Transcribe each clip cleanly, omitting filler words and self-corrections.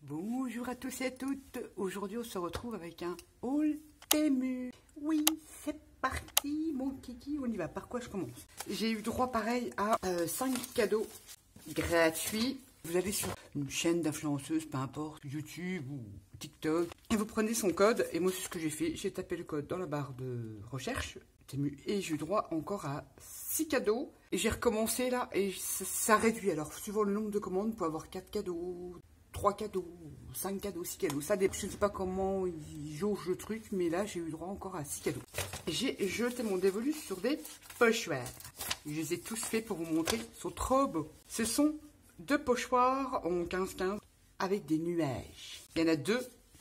Bonjour à tous et à toutes. Aujourd'hui on se retrouve avec un haul Temu. Oui, c'est parti mon kiki, on y va. Par quoi je commence? J'ai eu droit pareil à 5 cadeaux gratuits. Vous allez sur une chaîne d'influenceuse, peu importe, YouTube ou TikTok, et vous prenez son code. Et moi c'est ce que j'ai fait, j'ai tapé le code dans la barre de recherche Temu et j'ai eu droit encore à 6 cadeaux. Et j'ai recommencé là et ça réduit. Alors suivant le nombre de commandes, vous pouvez avoir 4 cadeaux, 3 cadeaux, 5 cadeaux, 6 cadeaux. Ça dépend. Je ne sais pas comment ils jaugent le truc, mais là j'ai eu droit encore à 6 cadeaux. J'ai jeté mon dévolu sur des pochoirs. Je les ai tous faits pour vous montrer. Ils sont trop beaux. Ce sont 2 pochoirs en 15-15 avec des nuages. Il y en a 2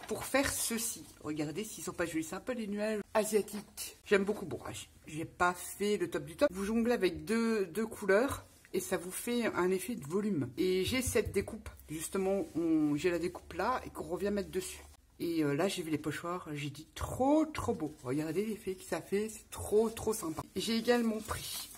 pour faire ceci. Regardez s'ils sont pas jolis. C'est un peu les nuages asiatiques. J'aime beaucoup. Bon, j'ai pas fait le top du top. Vous jonglez avec deux couleurs. Et ça vous fait un effet de volume. Et j'ai cette découpe, justement, j'ai la découpe là et qu'on revient mettre dessus. Et là, j'ai vu les pochoirs, j'ai dit trop beau. Regardez l'effet que ça fait, c'est trop sympa. J'ai également pris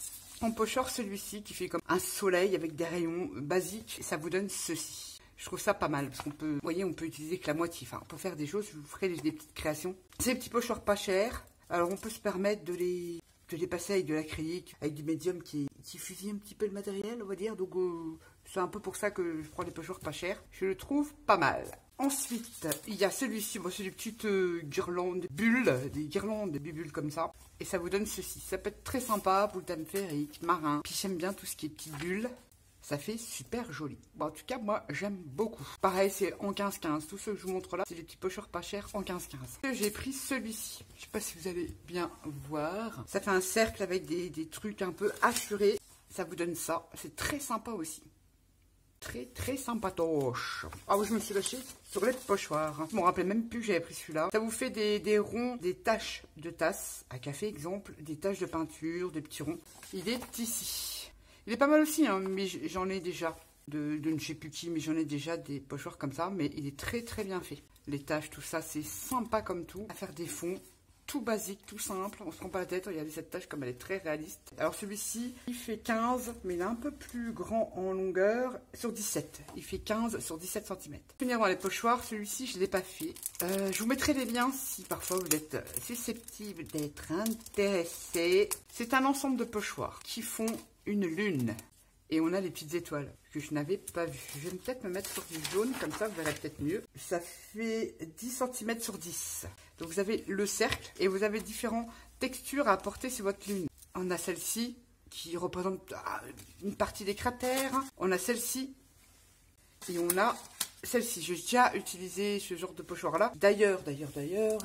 en pochoir celui-ci qui fait comme un soleil avec des rayons basiques. Et ça vous donne ceci. Je trouve ça pas mal parce qu'on peut, vous voyez, on peut utiliser que la moitié. Enfin, on peut faire des choses, je vous ferai des petites créations. C'est des petits pochoirs pas chers. Alors, on peut se permettre de les passer avec de l'acrylique, avec du médium qui fusille un petit peu le matériel, on va dire. Donc, c'est un peu pour ça que je prends des pochoirs pas chers. Je le trouve pas mal. Ensuite, il y a celui-ci. Moi, c'est des petites guirlandes, bulles, des guirlandes, des bulles comme ça. Et ça vous donne ceci. Ça peut être très sympa pour le thème féerique, marin. Puis j'aime bien tout ce qui est petites bulles. Ça fait super joli. Bon, en tout cas, moi, j'aime beaucoup. Pareil, c'est en 15-15. Tous ceux que je vous montre là, c'est des petits pochoirs pas chers en 15-15. J'ai pris celui-ci. Je sais pas si vous allez bien voir. Ça fait un cercle avec des trucs un peu hachurés. Ça vous donne ça. C'est très sympa aussi. Très sympatoche. Ah oui, je me suis lâchée sur les pochoirs. Je me rappelais même plus que j'avais pris celui-là. Ça vous fait des ronds, des taches de tasse à café, exemple. Des taches de peinture, des petits ronds. Il est ici. Il est pas mal aussi, hein, mais j'en ai déjà, de ne sais plus qui, mais j'en ai déjà des pochoirs comme ça, mais il est très bien fait. Les taches, tout ça, c'est sympa comme tout. À faire des fonds, tout basique, tout simple, on se prend pas la tête, regardez cette tache comme elle est très réaliste. Alors celui-ci, il fait 15, mais il est un peu plus grand en longueur, sur 17. Il fait 15 sur 17 cm. Pour finir dans les pochoirs, celui-ci, je ne l'ai pas fait. Je vous mettrai les liens si parfois vous êtes susceptible d'être intéressé. C'est un ensemble de pochoirs qui font une lune. Et on a les petites étoiles que je n'avais pas vues. Je vais peut-être me mettre sur du jaune, comme ça vous verrez peut-être mieux. Ça fait 10 cm sur 10. Donc vous avez le cercle et vous avez différentes textures à apporter sur votre lune. On a celle-ci qui représente une partie des cratères. On a celle-ci et on a celle-ci. J'ai déjà utilisé ce genre de pochoir là. D'ailleurs,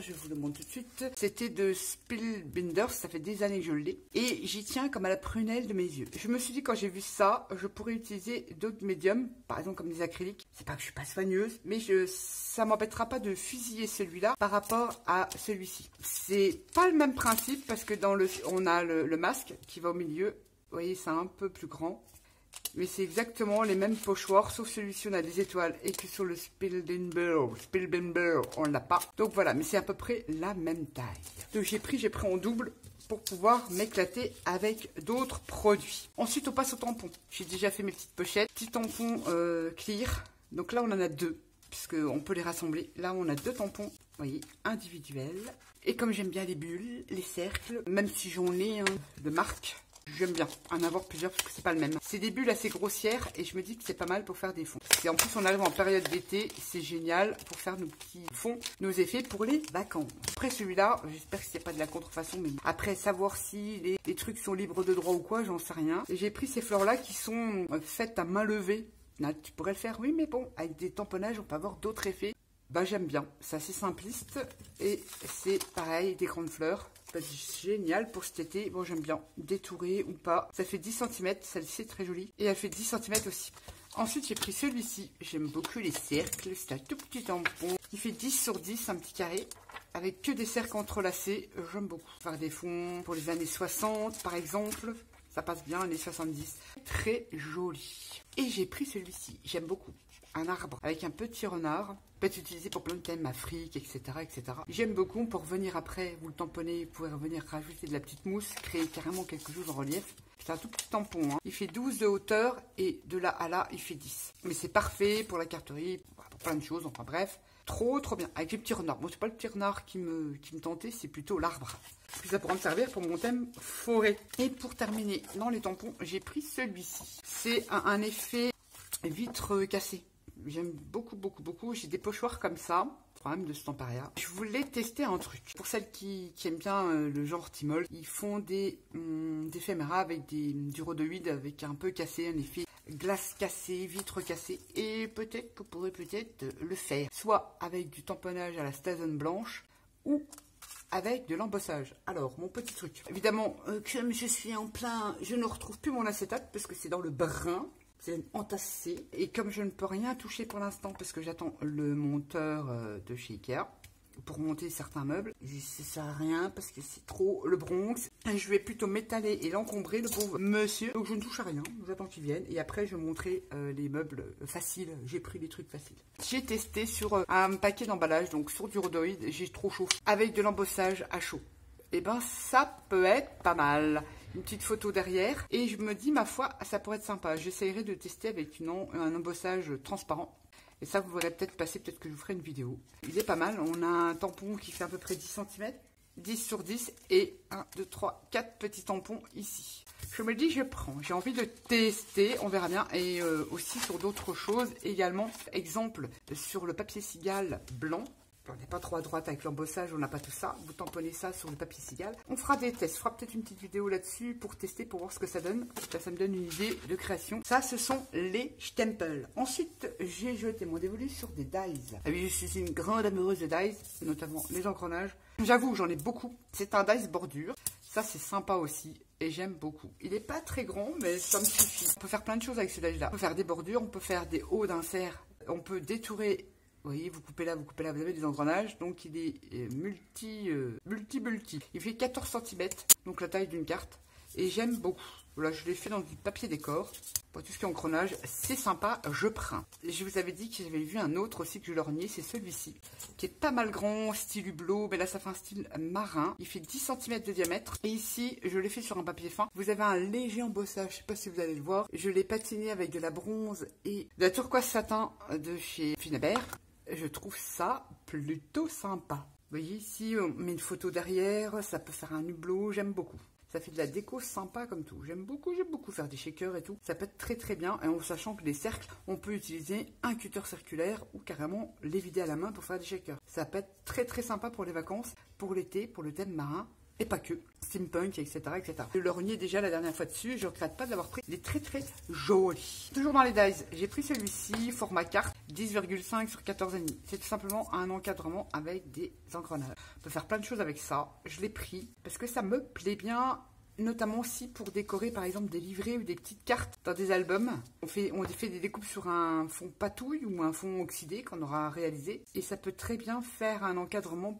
je vous le montre tout de suite. C'était de Spillbinders, ça fait des années que je l'ai. Et j'y tiens comme à la prunelle de mes yeux. Je me suis dit quand j'ai vu ça, je pourrais utiliser d'autres médiums, par exemple comme des acryliques. C'est pas que je suis pas soigneuse, mais ça m'embêtera pas de fusiller celui-là par rapport à celui-ci. C'est pas le même principe parce que on a le masque qui va au milieu. Vous voyez, c'est un peu plus grand. Mais c'est exactement les mêmes pochoirs, sauf celui-ci on a des étoiles et que sur le Spillbinders on l'a pas. Donc voilà, mais c'est à peu près la même taille. Donc j'ai pris en double pour pouvoir m'éclater avec d'autres produits. Ensuite on passe au tampon. J'ai déjà fait mes petites pochettes. Petit tampon clear. Donc là on en a 2, puisqu'on peut les rassembler. Là on a 2 tampons, vous voyez, individuels. Et comme j'aime bien les bulles, les cercles, même si j'en ai de marque, j'aime bien en avoir plusieurs parce que c'est pas le même. C'est des bulles assez grossières et je me dis que c'est pas mal pour faire des fonds. Et en plus on arrive en période d'été, c'est génial pour faire nos petits fonds, nos effets pour les vacances. Après celui-là, j'espère qu'il n'y a pas de la contrefaçon, mais après savoir si les trucs sont libres de droit ou quoi, j'en sais rien. Et j'ai pris ces fleurs-là qui sont faites à main levée. Là, tu pourrais le faire, oui, mais bon, avec des tamponnages, on peut avoir d'autres effets. Bah j'aime bien, c'est assez simpliste et c'est pareil, des grandes fleurs. C'est génial pour cet été. Bon, j'aime bien, détouré ou pas. Ça fait 10 cm, celle-ci est très jolie. Et elle fait 10 cm aussi. Ensuite, j'ai pris celui-ci. J'aime beaucoup les cercles. C'est un tout petit tampon qui fait 10 sur 10, un petit carré. Avec que des cercles entrelacés. J'aime beaucoup. Faire des fonds pour les années 60, par exemple. Ça passe bien, années 70. Très joli. Et j'ai pris celui-ci. J'aime beaucoup. Un arbre avec un petit renard. Peut être utilisé pour plein de thèmes, Afrique, etc. etc. J'aime beaucoup. Pour venir après, vous le tamponnez, vous pouvez revenir rajouter de la petite mousse, créer carrément quelque chose en relief. C'est un tout petit tampon, hein. Il fait 12 de hauteur et de là à là, il fait 10. Mais c'est parfait pour la carterie, pour plein de choses, enfin bref. Trop bien, avec les petits renards. Bon, c'est pas le petit renard qui me tentait, c'est plutôt l'arbre. Puis ça pourra me servir pour mon thème forêt. Et pour terminer, dans les tampons, j'ai pris celui-ci. C'est un effet vitre cassée. J'aime beaucoup. J'ai des pochoirs comme ça, même de Stamparia. Je voulais tester un truc. Pour celles qui aiment bien le genre Tmall, ils font des éphéméras avec du rhodoïde avec un peu cassé, un effet glace cassée, vitre cassée. Et peut-être que vous pourrez le faire. Soit avec du tamponnage à la Stason blanche ou avec de l'embossage. Alors, mon petit truc. Évidemment, comme je suis en plein, je ne retrouve plus mon acétate parce que c'est dans le brun. C'est entassé. Et comme je ne peux rien toucher pour l'instant parce que j'attends le monteur de chez Ikea pour monter certains meubles, ça sert à rien parce que c'est trop le Bronx. Je vais plutôt m'étaler et l'encombrer, le pauvre monsieur. Donc je ne touche à rien, j'attends qu'il vienne. Et après je vais montrer les meubles faciles. J'ai pris des trucs faciles. J'ai testé sur un paquet d'emballage, donc sur du rhodoïde, j'ai trop chaud, avec de l'embossage à chaud. Et ben ça peut être pas mal. Une petite photo derrière. Et je me dis, ma foi, ça pourrait être sympa. J'essaierai de tester avec un embossage transparent. Et ça, vous verrez peut-être passer, peut-être que je vous ferai une vidéo. Il est pas mal. On a un tampon qui fait à peu près 10 cm. 10 sur 10. Et 1, 2, 3, 4 petits tampons ici. Je me dis, je prends. J'ai envie de tester. On verra bien. Et aussi sur d'autres choses également. Exemple, sur le papier cigale blanc. On n'est pas trop à droite avec l'embossage, on n'a pas tout ça. Vous tamponnez ça sur le papier cigale. On fera des tests, on fera peut-être une petite vidéo là-dessus pour tester, pour voir ce que ça donne. Ça me donne une idée de création. Ça, ce sont les Stempel. Ensuite, j'ai jeté mon dévolu sur des dies. Ah oui, je suis une grande amoureuse de dies, notamment les engrenages. J'avoue, j'en ai beaucoup. C'est un dies bordure. Ça, c'est sympa aussi. Et j'aime beaucoup. Il n'est pas très grand, mais ça me suffit. On peut faire plein de choses avec ce dies-là. On peut faire des bordures, on peut faire des hauts d'insert. On peut détourer. Vous voyez, vous coupez là, vous avez des engrenages. Donc, il est multi. Il fait 14 cm, donc la taille d'une carte. Et j'aime beaucoup. Voilà, je l'ai fait dans du papier décor. Pour tout ce qui est engrenage, c'est sympa, je prends. Je vous avais dit que j'avais vu un autre aussi que je lorgnais, c'est celui-ci. Qui est pas mal grand, style hublot, mais là ça fait un style marin. Il fait 10 cm de diamètre. Et ici, je l'ai fait sur un papier fin. Vous avez un léger embossage, je sais pas si vous allez le voir. Je l'ai patiné avec de la bronze et de la turquoise satin de chez Finabert. Je trouve ça plutôt sympa. Vous voyez ici, on met une photo derrière, ça peut faire un hublot, j'aime beaucoup. Ça fait de la déco sympa comme tout. J'aime beaucoup faire des shakers et tout. Ça peut être très bien. Et en sachant que les cercles, on peut utiliser un cutter circulaire ou carrément les vider à la main pour faire des shakers. Ça peut être très sympa pour les vacances, pour l'été, pour le thème marin. Et pas que, steampunk, etc. Je lorgnais déjà la dernière fois dessus, je ne regrette pas de l'avoir pris. Il est très joli. Toujours dans les dies, j'ai pris celui-ci, format carte, 10,5 sur 14,5. C'est tout simplement un encadrement avec des engrenages. On peut faire plein de choses avec ça. Je l'ai pris parce que ça me plaît bien, notamment aussi pour décorer par exemple des livrets ou des petites cartes dans des albums. On fait des découpes sur un fond patouille ou un fond oxydé qu'on aura réalisé. Et ça peut très bien faire un encadrement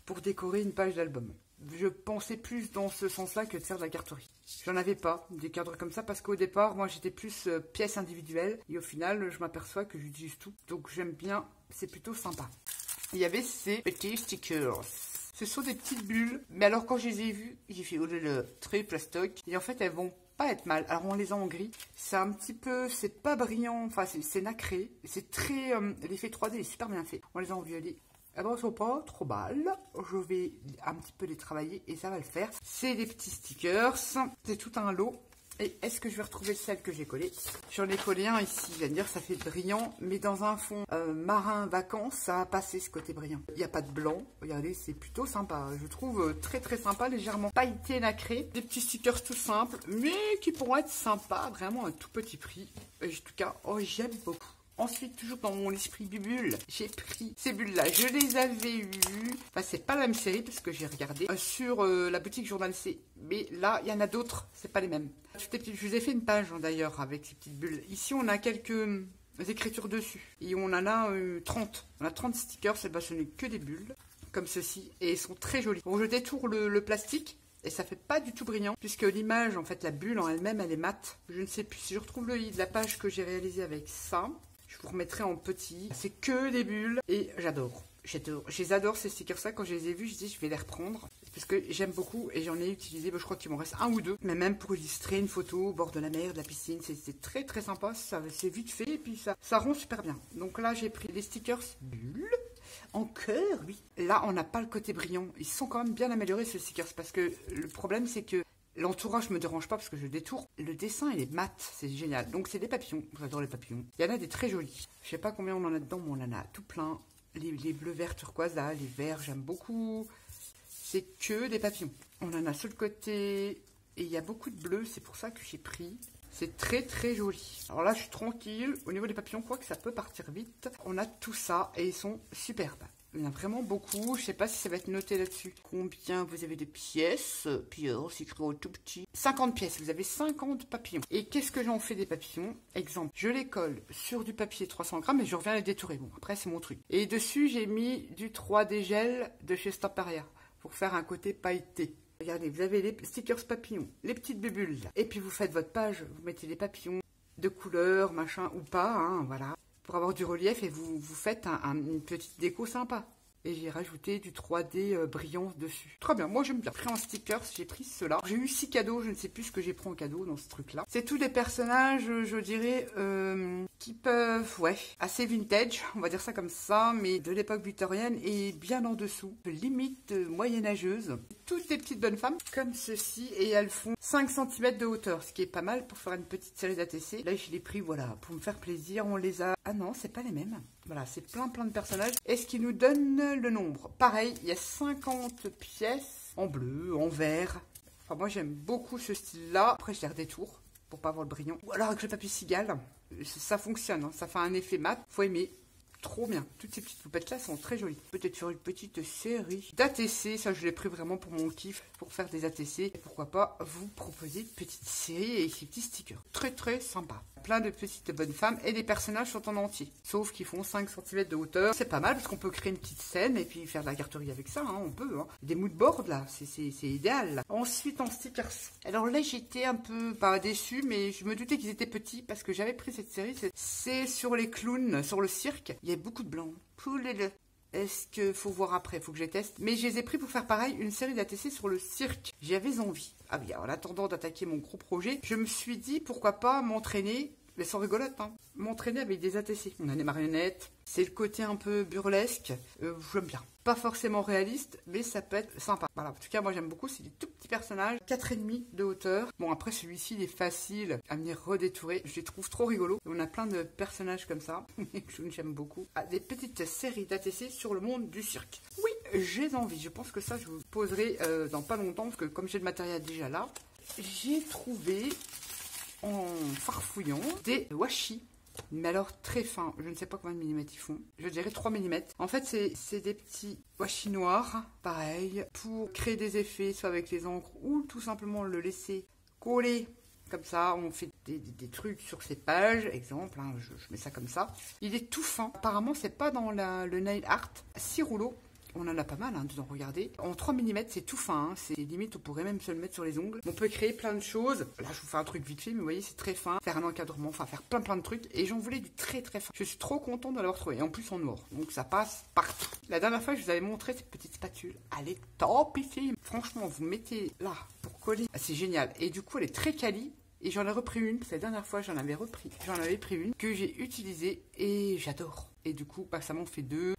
pour décorer une page d'album. Je pensais plus dans ce sens-là que de faire de la carterie. J'en avais pas des cadres comme ça parce qu'au départ, moi j'étais plus pièce individuelle et au final, je m'aperçois que j'utilise tout. Donc j'aime bien, c'est plutôt sympa. Il y avait ces petits stickers. Ce sont des petites bulles, mais alors quand je les ai vues, j'ai fait oh là là, très plastoc. Et en fait, elles vont pas être mal. Alors on les a en gris. C'est un petit peu, c'est pas brillant, enfin c'est nacré. C'est très, l'effet 3D est super bien fait. On les a en violet. Elles ne sont pas trop mal. Je vais un petit peu les travailler et ça va le faire. C'est des petits stickers. C'est tout un lot. Et est-ce que je vais retrouver celle que j'ai collée? J'en ai collé un ici. Je viens de dire ça fait brillant. Mais dans un fond marin vacances, ça a passé ce côté brillant. Il n'y a pas de blanc. Regardez, c'est plutôt sympa. Je trouve très sympa. Légèrement pailleté, nacré. Des petits stickers tout simples. Mais qui pourront être sympas. Vraiment à tout petit prix. Et en tout cas, oh, j'aime beaucoup. Ensuite, toujours dans mon esprit bubule, j'ai pris ces bulles-là. Je les avais eues. Enfin, c'est pas la même série parce que j'ai regardé sur la boutique Journal C. Mais là, il y en a d'autres. C'est pas les mêmes. Je vous ai fait une page d'ailleurs avec ces petites bulles. Ici, on a quelques écritures dessus. Et on en a 30. On a 30 stickers. Et ben, ce n'est que des bulles comme ceci. Et elles sont très jolies. Bon, je détourne le plastique. Et ça fait pas du tout brillant, puisque l'image, en fait, la bulle en elle-même, elle est mate. Je ne sais plus si je retrouve le i de la page que j'ai réalisée avec ça. Je vous remettrai en petit. C'est que des bulles et j'adore. Je les adore ces stickers-là. Quand je les ai vus, je dis je vais les reprendre. parce que j'aime beaucoup et j'en ai utilisé, je crois qu'il m'en reste un ou deux, mais même pour illustrer une photo au bord de la mer, de la piscine, c'est très très sympa, c'est vite fait et puis ça rend super bien. Donc là j'ai pris les stickers bulles en cœur, oui. Là on n'a pas le côté brillant, ils sont quand même bien améliorés ces stickers, parce que le problème c'est que l'entourage me dérange pas parce que je détourne. Le dessin il est mat, c'est génial. Donc c'est des papillons, j'adore les papillons. Il y en a des très jolis, je sais pas combien on en a dedans, mais on en a tout plein. Les bleus, verts, turquoise là, les verts j'aime beaucoup. C'est que des papillons. On en a sur le côté et il y a beaucoup de bleus, c'est pour ça que j'ai pris. C'est très très joli. Alors là je suis tranquille, au niveau des papillons, quoi que ça peut partir vite. On a tout ça et ils sont superbes. Il y en a vraiment beaucoup, je sais pas si ça va être noté là-dessus. Combien vous avez de pièces? Pierre, c'est écrit au tout petit. 50 pièces, vous avez 50 papillons. Et qu'est-ce que j'en fais des papillons? Exemple, je les colle sur du papier 300 grammes et je reviens les détourer. Bon, après c'est mon truc. Et dessus j'ai mis du 3D gel de chez Stamperia pour faire un côté pailleté. Regardez, vous avez les stickers papillons, les petites bulles. Et puis vous faites votre page, vous mettez les papillons de couleur, machin ou pas, hein, voilà. Pour avoir du relief et vous faites une petite déco sympa. Et j'ai rajouté du 3D brillant dessus. Très bien, moi j'aime bien. Pris en stickers, j'ai pris ceux-là. J'ai eu 6 cadeaux, je ne sais plus ce que j'ai pris en cadeau dans ce truc-là. C'est tous des personnages, je dirais, qui peuvent, ouais, assez vintage, on va dire ça comme ça, mais de l'époque victorienne et bien en dessous. Limite moyenâgeuse. Toutes des petites bonnes femmes, comme ceci, et elles font 5 cm de hauteur, ce qui est pas mal pour faire une petite série d'ATC. Là, je l'ai pris, voilà, pour me faire plaisir. On les a... Ah non, c'est pas les mêmes. Voilà, c'est plein de personnages. Et ce qui nous donne le nombre. Pareil, il y a 50 pièces en bleu, en vert. Enfin, moi, j'aime beaucoup ce style-là. Après, je les redétourne pour pas avoir le brillant. Ou alors avec le papier cigale. Ça fonctionne, hein. Ça fait un effet mat. Faut aimer. Trop bien. Toutes ces petites poupettes là sont très jolies. Peut-être faire une petite série d'ATC. Ça, je l'ai pris vraiment pour mon kiff, pour faire des ATC. Et pourquoi pas vous proposer une petite série et ces petits stickers. Très très sympa. Plein de petites bonnes femmes et des personnages sont en entier. Sauf qu'ils font 5 cm de hauteur. C'est pas mal parce qu'on peut créer une petite scène et puis faire de la carterie avec ça. Hein, on peut. Hein. Des moodboards là, c'est idéal. Là. Ensuite en stickers. Alors là j'étais un peu pas déçue, mais je me doutais qu'ils étaient petits parce que j'avais pris cette série. C'est sur les clowns, sur le cirque. Il y a beaucoup de blancs. Est-ce qu'il faut voir après? Il faut que je les teste. Mais je les ai pris pour faire pareil, une série d'ATC sur le cirque. J'avais envie. Ah oui, en attendant d'attaquer mon gros projet, je me suis dit pourquoi pas m'entraîner, mais sans rigolote, hein, m'entraîner avec des ATC. On a des marionnettes, c'est le côté un peu burlesque, j'aime bien. Pas forcément réaliste, mais ça peut être sympa. Voilà, en tout cas, moi j'aime beaucoup, c'est des tout petits personnages, 4,5 de hauteur. Bon, après celui-ci, il est facile à venir redétourer, je les trouve trop rigolos. On a plein de personnages comme ça, que j'aime beaucoup. Ah, des petites séries d'ATC sur le monde du cirque. Oui, j'ai envie, je pense que ça, je vous poserai dans pas longtemps, parce que comme j'ai le matériel déjà là, j'ai trouvé en farfouillant des washi. Mais alors très fins, je ne sais pas combien de millimètres ils font, je dirais 3 mm. En fait c'est des petits washi noirs, pareil, pour créer des effets, soit avec les encres ou tout simplement le laisser coller. Comme ça, on fait des trucs sur ces pages, exemple, hein, je mets ça comme ça. Il est tout fin, apparemment c'est pas dans le nail art, 6 rouleaux. On en a pas mal, hein, dedans, regardez. En 3 mm, c'est tout fin, hein, c'est limite, on pourrait même se le mettre sur les ongles. On peut créer plein de choses. Là, je vous fais un truc vite fait, mais vous voyez, c'est très fin. Faire un encadrement, enfin, faire plein de trucs. Et j'en voulais du très fin. Je suis trop contente de l'avoir trouvé. Et en plus, en noir. Donc, ça passe partout. La dernière fois, je vous avais montré cette petite spatule. Elle est topissime. Franchement, vous mettez là pour coller. Ah, c'est génial. Et du coup, elle est très quali. Et j'en ai repris une, parce que la dernière fois j'en avais pris une que j'ai utilisée et j'adore. Et du coup, bah, ça m'en fait 2.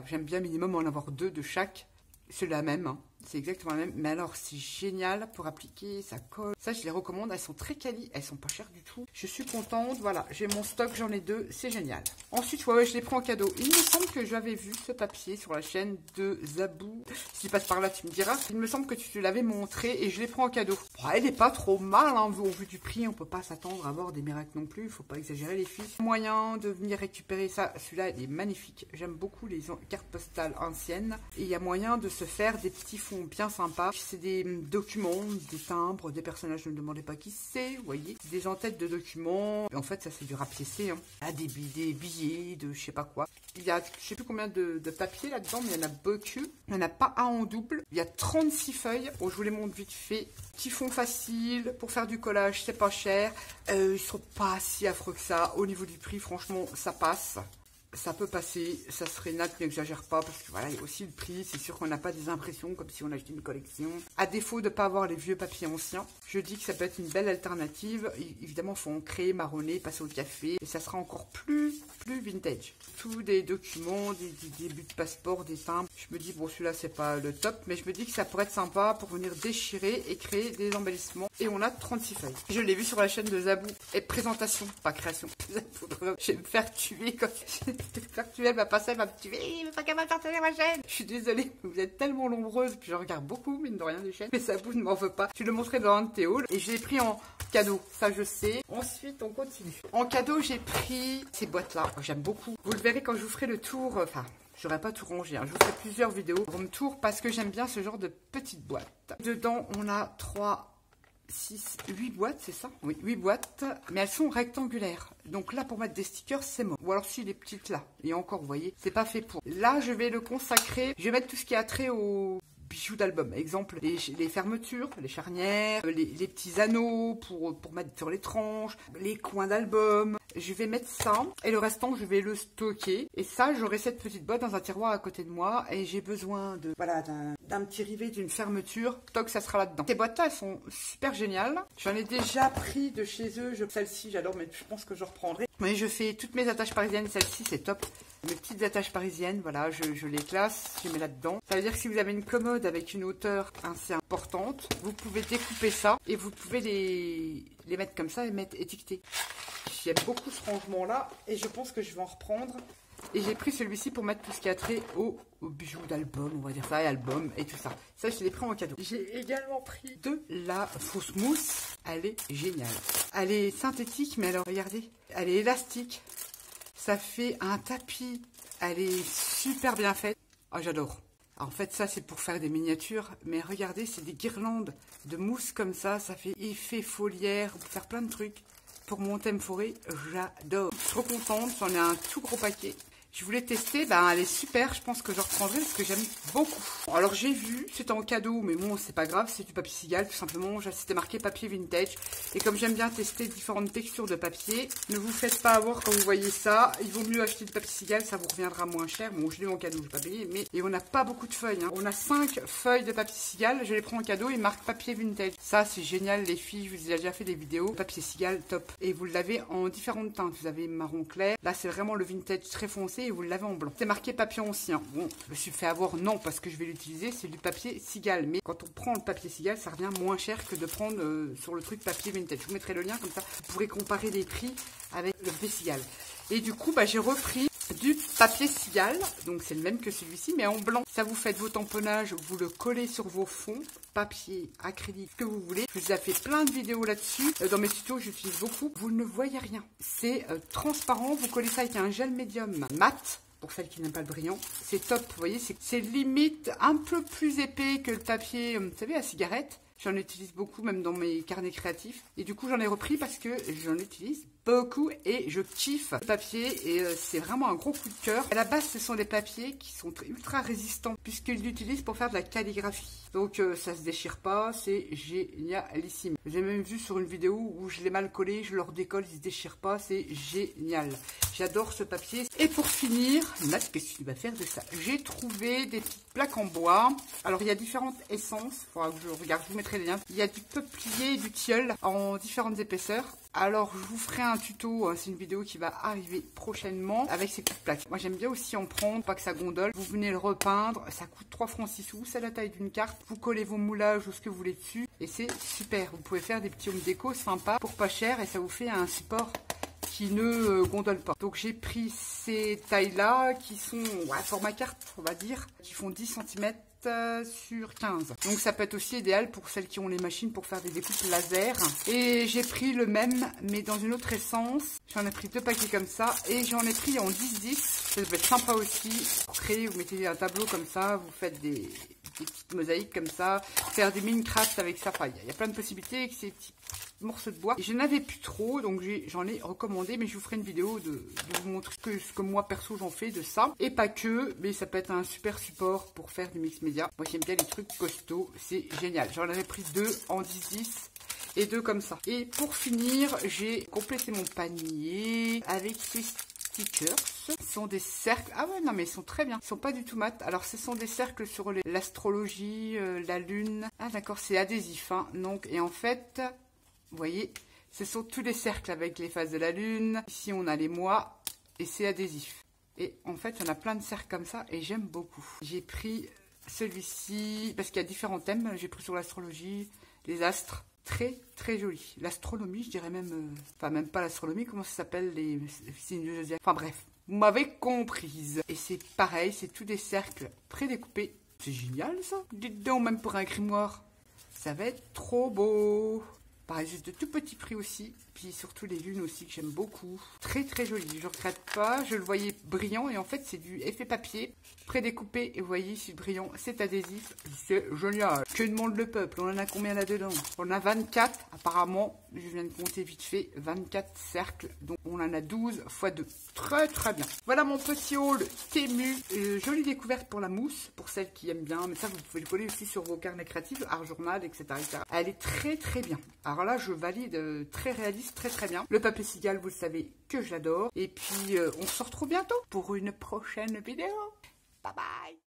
J'aime bien minimum en avoir 2 de chaque. C'est la même, hein. C'est exactement la même. Mais alors, c'est génial pour appliquer, ça colle. Ça, je les recommande. Elles sont très quali. Elles sont pas chères du tout. Je suis contente. Voilà, j'ai mon stock, j'en ai 2. C'est génial. Ensuite, ouais, je l'ai pris en cadeau. Il me semble que j'avais vu ce papier sur la chaîne de Zabou. Si tu passes par là, tu me diras. Il me semble que tu te l'avais montré et je l'ai pris en cadeau. Bon, elle est pas trop mal, hein, au vu du prix. On peut pas s'attendre à avoir des miracles non plus. Il faut pas exagérer, les filles. Moyen de venir récupérer ça. Celui-là, il est magnifique. J'aime beaucoup les cartes postales anciennes. Et il y a moyen de se faire des petits fonds bien sympas. C'est des documents, des timbres, des personnages, ne me demandez pas qui c'est, vous voyez. Des en-têtes de documents. Et en fait, ça c'est du rapiécé. Hein. Ah, des billets de je sais pas quoi. Il y a je sais plus combien de papier là-dedans, mais il y en a beaucoup. Il n'y en a pas un en double. Il y a 36 feuilles. Bon, je vous les montre vite fait. Petit fond facile pour faire du collage, c'est pas cher. Ils sont pas si affreux que ça. Au niveau du prix, franchement, ça passe. ça peut passer, ça serait Nat, n'exagère pas, parce que voilà, il y a aussi le prix, c'est sûr qu'on n'a pas des impressions comme si on achetait une collection. À défaut de ne pas avoir les vieux papiers anciens, je dis que ça peut être une belle alternative. Évidemment, il faut en créer, marronner, passer au café, et ça sera encore plus vintage. Tous des documents, des buts de passeport, des timbres. Je me dis, bon, celui-là, c'est pas le top, mais je me dis que ça pourrait être sympa pour venir déchirer et créer des embellissements. Et on a 36 feuilles. Je l'ai vu sur la chaîne de Zabou. Et présentation, pas création. Je vais me faire tuer quand elle va passer, elle va me tuer, il veut pas qu'elle va partager ma chaîne. Je suis désolée, vous êtes tellement nombreuses, puis je regarde beaucoup, mine de rien, des chaînes. Mais Zabou ne m'en veut pas. Je le montrerai dans un de tes hauls. Et je l'ai pris en cadeau, ça je sais. Ensuite, on continue. En cadeau, j'ai pris ces boîtes-là. J'aime beaucoup. Vous le verrez quand je vous ferai le tour, enfin... J'aurais pas tout rangé, hein. Je vous ferai plusieurs vidéos room tour parce que j'aime bien ce genre de petites boîtes. Dedans, on a 3, 6, 8 boîtes, c'est ça? Oui, 8 boîtes, mais elles sont rectangulaires. Donc là, pour mettre des stickers, c'est mort. Ou alors si, les petites là. Et encore, vous voyez, c'est pas fait pour. Là, je vais le consacrer. Je vais mettre tout ce qui a trait au... bijoux d'album, exemple les fermetures, les charnières, les petits anneaux pour mettre sur les tranches, les coins d'album. Je vais mettre ça et le restant je vais le stocker. Et ça, j'aurai cette petite boîte dans un tiroir à côté de moi et j'ai besoin de voilà d'un petit rivet, d'une fermeture. Toc, ça sera là-dedans. Ces boîtes-là, elles sont super géniales. J'en ai déjà pris de chez eux. Celle-ci, j'adore, mais je pense que je reprendrai. Mais je fais toutes mes attaches parisiennes. Celle-ci, c'est top. Mes petites attaches parisiennes, voilà, je les classe, je les mets là-dedans. Ça veut dire que si vous avez une commode avec une hauteur assez importante, vous pouvez découper ça et vous pouvez les mettre comme ça et mettre étiqueté. J'aime beaucoup ce rangement-là et je pense que je vais en reprendre. Et j'ai pris celui-ci pour mettre tout ce qui a trait au bijoux d'album, on va dire ça, et album et tout ça. Ça, je l'ai pris en cadeau. J'ai également pris de la fausse mousse. Elle est géniale. Elle est synthétique, mais alors, regardez, elle est élastique. Ça fait un tapis. Elle est super bien faite. Ah, j'adore. En fait, ça, c'est pour faire des miniatures. Mais regardez, c'est des guirlandes de mousse comme ça. Ça fait effet foliaire. Pour faire plein de trucs. Pour mon thème forêt, j'adore. Je suis trop contente. J'en ai un tout gros paquet. Je voulais tester, ben elle est super, je pense que je reprendrai parce que j'aime beaucoup. Alors j'ai vu, c'était en cadeau, mais bon c'est pas grave, c'est du papier cigale tout simplement. C'était marqué papier vintage. Et comme j'aime bien tester différentes textures de papier, ne vous faites pas avoir quand vous voyez ça. Il vaut mieux acheter du papier cigale, ça vous reviendra moins cher. Bon, je l'ai en cadeau, je vais pas payer, mais et on n'a pas beaucoup de feuilles. Hein. On a 5 feuilles de papier cigale, je les prends en cadeau, il marque papier vintage. Ça c'est génial les filles, je vous ai déjà fait des vidéos. Papier cigale, top. Et vous l'avez en différentes teintes. Vous avez marron clair, là c'est vraiment le vintage très foncé. Et vous l'avez en blanc. C'est marqué papier ancien. Bon, je me suis fait avoir, non, parce que je vais l'utiliser, c'est du papier cigale. Mais quand on prend le papier cigale, ça revient moins cher que de prendre sur le truc papier vintage. Je vous mettrai le lien, comme ça, vous pourrez comparer les prix avec le papier cigale. Et du coup, bah, j'ai repris du papier cigale, donc c'est le même que celui-ci, mais en blanc. Ça, vous faites vos tamponnages, vous le collez sur vos fonds, papier, acrylique, ce que vous voulez. Je vous ai fait plein de vidéos là-dessus. Dans mes tutos, j'utilise beaucoup. Vous ne voyez rien. C'est transparent. Vous collez ça avec un gel médium mat. Pour celles qui n'aiment pas le brillant, c'est top, vous voyez, c'est limite un peu plus épais que le papier, vous savez, à cigarette. J'en utilise beaucoup, même dans mes carnets créatifs. Et du coup, j'en ai repris parce que j'en utilise beaucoup et je kiffe le papier. Et c'est vraiment un gros coup de cœur. À la base, ce sont des papiers qui sont ultra résistants puisqu'ils l'utilisent pour faire de la calligraphie. Donc, ça se déchire pas, c'est génialissime. J'ai même vu sur une vidéo où je l'ai mal collé, je le redécolle, il se déchire pas, c'est génial. J'adore ce papier. Et pour finir, Nat, qu'est-ce que tu vas faire de ça? J'ai trouvé des petites plaques en bois. Alors, il y a différentes essences. Il faudra que je regarde, je vous mettrai les liens. Il y a du peuplier et du tilleul en différentes épaisseurs. Alors, je vous ferai un tuto, c'est une vidéo qui va arriver prochainement avec ces petites plaques. Moi, j'aime bien aussi en prendre, pas que ça gondole. Vous venez le repeindre, ça coûte 3 francs 6 sous, c'est la taille d'une carte. Vous collez vos moulages ou ce que vous voulez dessus et c'est super. Vous pouvez faire des petits home déco sympas pour pas cher et ça vous fait un support qui ne gondole pas. Donc j'ai pris ces tailles-là qui sont format carte, on va dire, qui font 10 cm sur 15. Donc ça peut être aussi idéal pour celles qui ont les machines pour faire des découpes laser. Et j'ai pris le même, mais dans une autre essence. J'en ai pris 2 paquets comme ça. Et j'en ai pris en 10-10. Ça peut être sympa aussi. Pour créer, vous mettez un tableau comme ça, vous faites des petites mosaïques comme ça, faire des Minecraft avec ça. Enfin, il y a plein de possibilités avec ces petits morceaux de bois. Et je n'avais plus trop, donc j'en ai recommandé, mais je vous ferai une vidéo de vous montrer ce que moi perso j'en fais de ça. Et pas que, mais ça peut être un super support pour faire du mix média. Moi j'aime bien les trucs costauds, c'est génial. J'en avais pris 2 en 10-10 et 2 comme ça. Et pour finir, j'ai complété mon panier avec ces stickers. Ce sont des cercles. Ah ouais, non, mais ils sont très bien. Ils sont pas du tout mat. Alors, ce sont des cercles sur l'astrologie, la lune. Ah d'accord, c'est adhésif. Hein. Donc, et en fait, vous voyez, ce sont tous les cercles avec les phases de la lune. Ici, on a les mois et c'est adhésif. Et en fait, on a plein de cercles comme ça et j'aime beaucoup. J'ai pris celui-ci parce qu'il y a différents thèmes. J'ai pris sur l'astrologie, les astres. Très, très joli. L'astronomie, je dirais même... enfin, même pas l'astronomie, comment ça s'appelle, les signes du zodiaque. Enfin bref, vous m'avez comprise. Et c'est pareil, c'est tous des cercles prédécoupés. C'est génial ça. Dites donc, même pour un grimoire. Ça va être trop beau. Pareil, juste de tout petits prix aussi. Puis surtout les lunes aussi que j'aime beaucoup. Très très joli, je ne regrette pas. Je le voyais brillant et en fait c'est du effet papier prédécoupé. Et vous voyez, c'est brillant, c'est adhésif. C'est génial. Que demande le peuple? On en a combien là-dedans? On a 24 apparemment. Je viens de compter vite fait. 24 cercles. Donc on en a 12 x 2. Très très bien. Voilà mon petit haul Temu. Jolie découverte pour la mousse. Pour celles qui aiment bien. Mais ça vous pouvez le coller aussi sur vos carnets créatifs. Art journal, etc., etc. Elle est très très bien. Alors là je valide, très réaliste. Très très bien. Le papier cigale, vous le savez que je l'adore. Et puis, on se retrouve bientôt pour une prochaine vidéo. Bye bye.